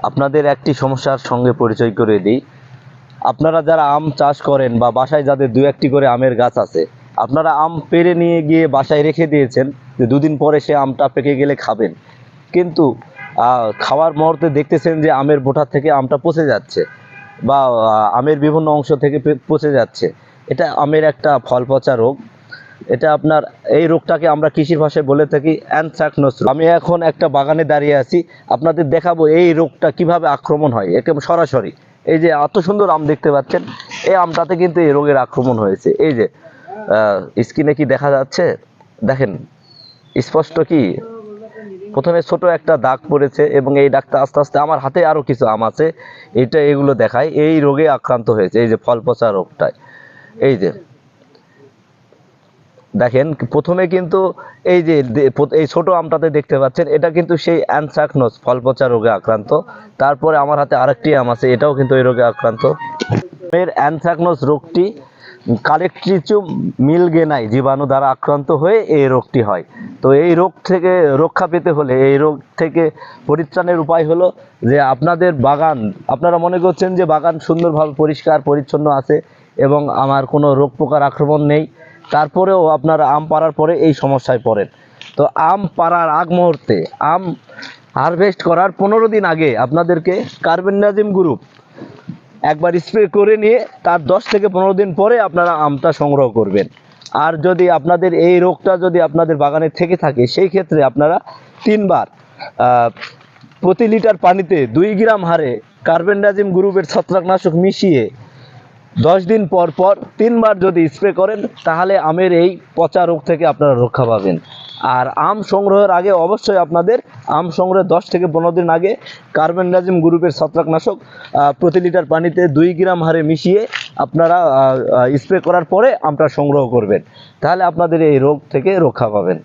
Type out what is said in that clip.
আপনাদের একটি সমস্যার সঙ্গে পরিচয় করে দিই। আপনারা যারা আম চাষ করেন বা বাসায় যাদের দু একটি করে আমের গাছ আছে, আপনারা আম পেড়ে নিয়ে গিয়ে বাসায় রেখে দিয়েছেন যে দুদিন পরে সে আমটা পেকে গেলে খাবেন, কিন্তু খাওয়ার মুহূর্তে দেখতেছেন যে আমের বোঁটা থেকে আমটা পচে যাচ্ছে বা আমের বিভিন্ন অংশ থেকে পচে যাচ্ছে। এটা আমের একটা ফল পচা রোগ। এটা আপনার এই রোগটাকে আমরা কৃষির ভাষায় বলে থাকি অ্যানথ্রাকনোজ। আমি এখন একটা বাগানে দাঁড়িয়ে আছি, আপনাদের দেখাবো এই রোগটা কিভাবে আক্রমণ হয় একেবারে সরাসরি। এই যে এত সুন্দর আম দেখতে পাচ্ছেন, এই আমটাতে কিন্তু এই রোগের আক্রমণ হয়েছে। এই যে স্ক্রিনে কি দেখা যাচ্ছে দেখেন স্পষ্ট, কি প্রথমে ছোট একটা দাগ পড়েছে এবং এই দাগটা আস্তে আস্তে আমার হাতে আরো কিছু আম আছে, এগুলো দেখায় এই রোগে আক্রান্ত হয়েছে। এই যে ফল পচা রোগটায় এই যে দেখেন প্রথমে কিন্তু এই যে এই ছোট আমটাতে দেখতে পাচ্ছেন, এটা কিন্তু সেই অ্যানথ্রাকনোজ ফল পচা রোগে আক্রান্ত। তারপরে আমার হাতে আরেকটি আম আছে, এটাও কিন্তু এই রোগে আক্রান্ত। এর অ্যানথ্রাকনোজ রোগটি কালেকট্রিচিউম মিলগেনাই জীবাণু দ্বারা আক্রান্ত হয়ে এই রোগটি হয়। তো এই রোগ থেকে রক্ষা পেতে হলে, এই রোগ থেকে পরিত্রাণের উপায় হলো যে আপনাদের বাগান, আপনারা মনে করছেন যে বাগান সুন্দরভাবে পরিষ্কার পরিচ্ছন্ন আছে এবং আমার কোনো রোগ পোকার আক্রমণ নেই, তারপরেও আপনারা আম পাড়ার পরে এই সমস্যায় পড়েন। তো আম পাড়ার আগ মুহূর্তে, আম হারভেস্ট করার 15 দিন আগে আপনাদেরকে কার্বেন্ডাজিম গ্রুপ একবার স্প্রে করে নিয়ে তার 10 থেকে 15 দিন পরে আপনারা আমটা সংগ্রহ করবেন। আর যদি আপনাদের এই রোগটা যদি আপনাদের বাগানে থেকে থাকে, সেই ক্ষেত্রে আপনারা 3 বার প্রতি লিটার পানিতে 2 গ্রাম হারে কার্বেন্ডাজিম গ্রুপের ছত্রাকনাশক মিশিয়ে 10 দিন পর পর 3 বার যদি স্প্রে করেন, তাহলে আমের এই পচা রোগ থেকে আপনারা রক্ষা পাবেন। আর আম সংগ্রহের আগে অবশ্যই আপনাদের আম সংগ্রহের 10 থেকে 15 দিন আগে কার্বেন্ডাজিম গ্রুপের ছত্রাকনাশক প্রতি লিটার পানিতে 2 গ্রাম হারে মিশিয়ে আপনারা স্প্রে করার পরে আমটা সংগ্রহ করবেন, তাহলে আপনাদের এই রোগ থেকে রক্ষা পাবেন।